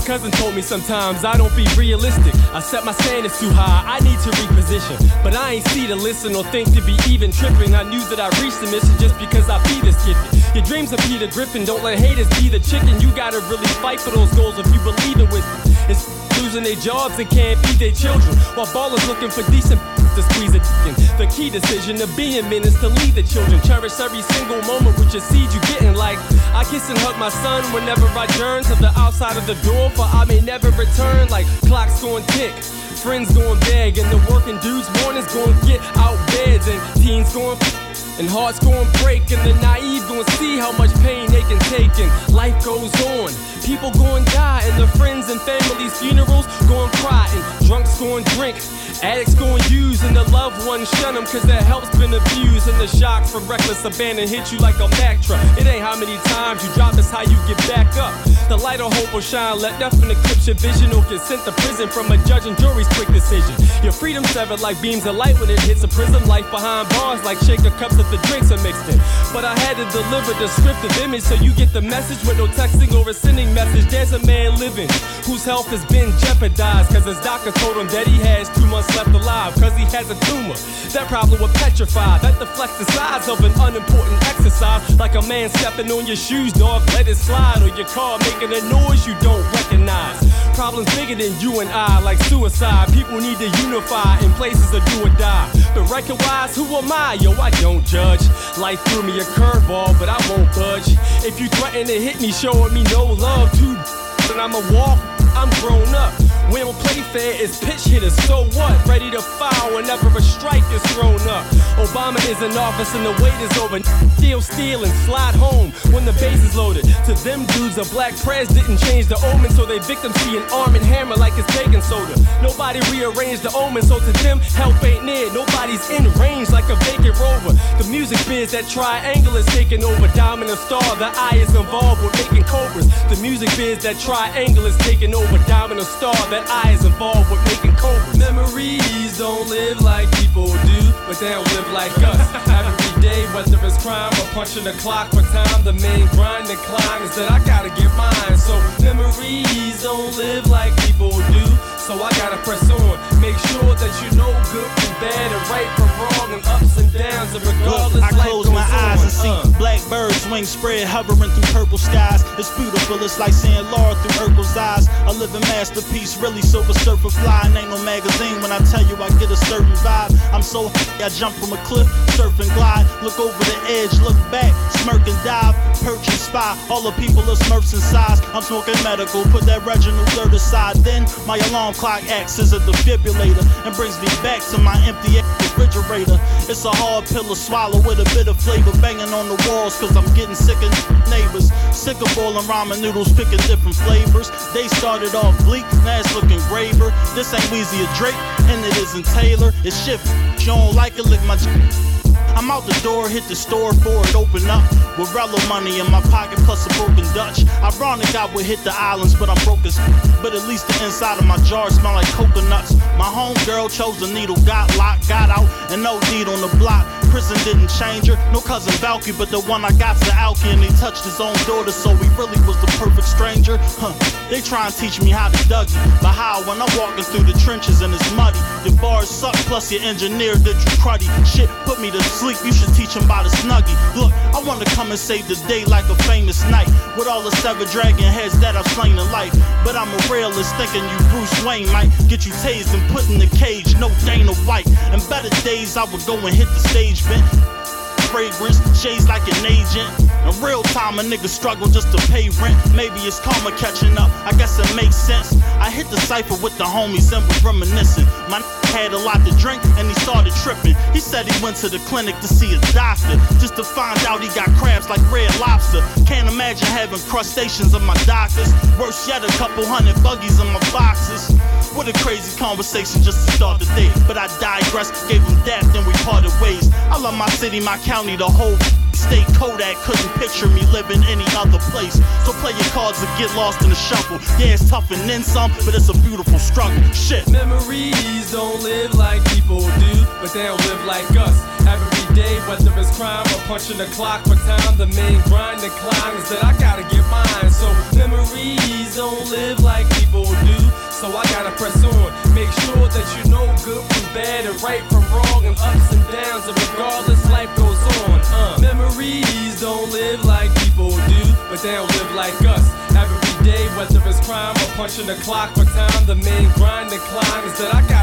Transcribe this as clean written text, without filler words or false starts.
cousin told me sometimes I don't be realistic. I set my standards too high, I need to reposition. But I ain't see to listen or think to be even tripping. I knew that I reached the mission just because I be this gifted. Your dreams of Peter Griffin, don't let haters be the chicken. You gotta really fight for those goals if you believe in wisdom. It's losing their jobs and can't feed their children, while ballers looking for decent to squeeze a chicken. The key decision of being men is to lead the children. Cherish every single moment with your seed you getting. Like I kiss and hug my son whenever I journey to the outside of the door, for I may never return. Like clocks going tick, friends going beg, and the working dudes mornings going get out beds, and teens going and hearts going break, and the naive going see how much pain they can take, and life goes on. People going die, and the friends and families' funerals going cry, and drunks going drink, addicts going use, and the loved ones shun them cause their help's been abused, and the shock from reckless abandon hit you like a Mack truck. It ain't how many times you drop, it's how you get back up. The light of hope will shine, let nothing eclipse your vision or get sent to prison from a judge and jury's quick decision. Your freedom severed like beams of light when it hits a prism. Life behind bars like shaker cups that the drinks are mixed in. But I had to deliver the scripted image so you get the message with no texting or a sending message. There's a man living whose health has been jeopardized cause his doctor told him that he has 2 months left alive cause he has a tumor. That problem will petrify, that deflects the size of an unimportant exercise. Like a man stepping on your shoes, dog, let it slide, or your car making a noise you don't recognize. Problems bigger than you and I, like suicide. People need to unify in places of do or die. But record-wise, who am I? Yo, I don't judge. Life threw me a curveball, but I won't budge. If you threaten to hit me, showing me no love, too, and I'ma walk, I'm grown up. We don't play fair, it's pitch hitters, so what? Ready to foul whenever a strike is thrown up. Obama is in office and the wait is over. Steal and slide home when the base is loaded. To them dudes, a black prez didn't change the omen, so they victims see an arm and hammer like it's baking soda. Nobody rearranged the omen, so to them, help ain't near. Nobody's in range like a vacant rover. The music biz, that triangle is taking over. Diamond and star, the eye is involved with making cobras. The music biz, that triangle is taking over. Diamond and star, that eye is involved with making cobras. Memories don't live like people do, but they don't live like us. Every day, whether it's crime or punching the clock for time, the main grind and climb is that I gotta get mine. So memories don't live like people do, so I gotta press on. Make sure that you know good from bad and right from wrong and ups and downs, and regardless, I close my eyes and see blackbirds, wings spread, hovering through purple skies. It's beautiful, it's like seeing Laura through Urkel's eyes. A living masterpiece, really Silver Surfer fly. And ain't no magazine when I tell you I get a certain vibe. I'm so high, I jump from a cliff, surf and glide. Look over the edge, look back, smirk and dive. Perch and spy, all the people are smurfs in size. I'm smoking medical, put that Reginald dirt aside. Then my alarm clock acts as a defibrillator and brings me back to my empty refrigerator. It's a hard pill to swallow with a bit of flavor. Banging on the walls cause I'm getting sick of neighbors. Sick of boiling ramen noodles, picking different flavors. They started off bleak, now it's looking graver. This ain't Weezy or Drake, and it isn't Taylor. It's shit, you don't like it, lick my I'm out the door, hit the store for it, open up. With Rello money in my pocket plus a broken Dutch. Ironic I would hit the islands, but I'm broke as but at least the inside of my jar smell like coconuts. My homegirl chose the needle, got locked, got out, and OD'd on the block. Prison didn't change her, no cousin Valky, but the one I got's the Alky, and he touched his own daughter, so he really was the perfect stranger. They try and teach me how to Dougie, but how when I'm walking through the trenches and it's muddy. Your bars suck, plus your engineer did you cruddy. Shit put me to sleep, you should teach him about a snuggie. Look, I wanna come and save the day like a famous night, with all the 7 dragon heads that I've slain in life. But I'm a realist, thinking you Bruce Wayne might get you tased and put in the cage, no Dana White. In better days I would go and hit the stage vent. Fragrance, shades like an agent. In real time a nigga struggle just to pay rent. Maybe it's karma catching up, I guess it makes sense. I hit the cypher with the homies and was reminiscing. My had a lot to drink and he started tripping. He said he went to the clinic to see a doctor, just to find out he got crabs like Red Lobster. Can't imagine having crustaceans in my doctors. Worse yet, a couple hundred buggies in my boxes. What a crazy conversation just to start the day. But I digress, gave him that, then we parted ways. I love my city, my county, the whole state. Kodak couldn't picture me living any other place. So play your cards and get lost in the shuffle. Yeah, it's tough and then some, but it's a beautiful struggle. Shit. Memories don't live like people do, but they don't live like us. Every day, whether it's crime or punching the clock for time. The main grind and climb is that I gotta get mine. So memories don't live like people do. So I gotta press on, make sure that you know good from bad and right from wrong and ups and downs, and regardless life goes on. Memories don't live like people do, but they don't live like us. Every day, whether it's crime or punching the clock for time. The main grind and climb is that I got